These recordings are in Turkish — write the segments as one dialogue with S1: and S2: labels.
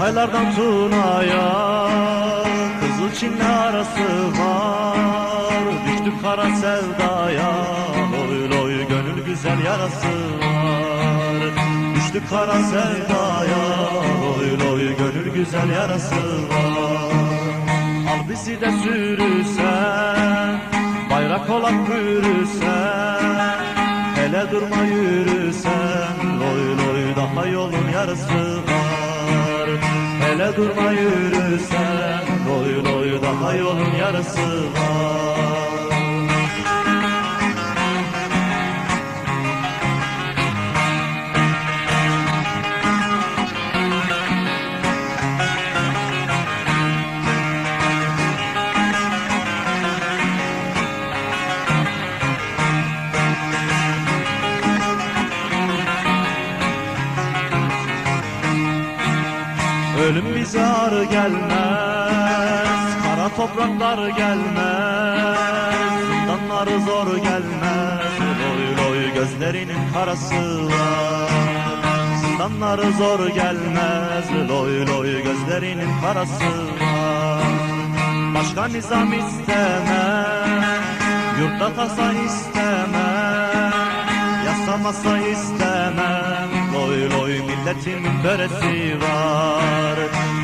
S1: Çaylardan Tuna'ya Kızılçin'le arası var. Düştük kara sevdaya, loy loy gönül güzel yarası var. Düştük kara sevdaya, loy loy gönül güzel yarası var. Al bizi de sürüsen, bayrak olarak bürüsen, hele durma yürüsen, loy loy daha yolun yarısı var. Hele durma yürüsen, loy loy daha yolun yarısı var. Ölüm bize ağır gelmez, kara topraklar gelmez, zindanları zor gelmez, loy loy gözlerinin karası var. Zindanları zor gelmez, loy loy gözlerinin karası var. Başka nizam istemem, yurtta tasa istemem, yasamasa istemem, loy loy milletimin böresi var.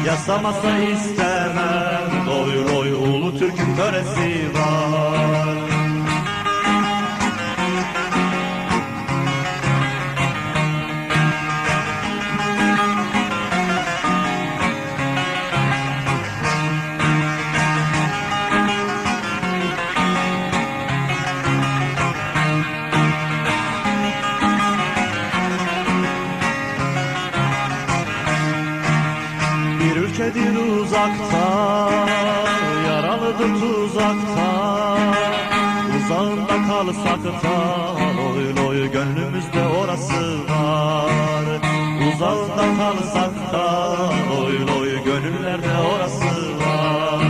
S1: Yasamasa istemem, loy loy ulu Türk'ün böresi var. Bir ülkedir uzakta, yaralıdır tuzakta, uzağında kalsak da, loy loy gönlümüzde orası var. Uzağında kalsak da, loy loy gönüllerde orası var.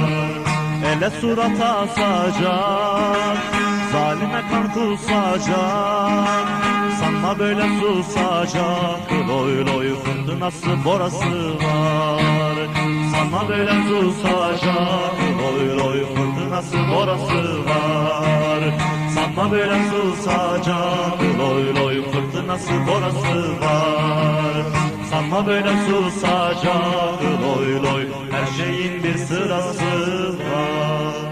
S1: Ele surata asacak, zalime kan kusacak, sanma böyle susacak, loy loy fındınası borası var. Sanma böyle susacak, loy loy fındınası borası var. Sanma böyle susacak, loy loy fırtınası borası var. Sanma böyle susacak, loy loy her şeyin bir sırası var.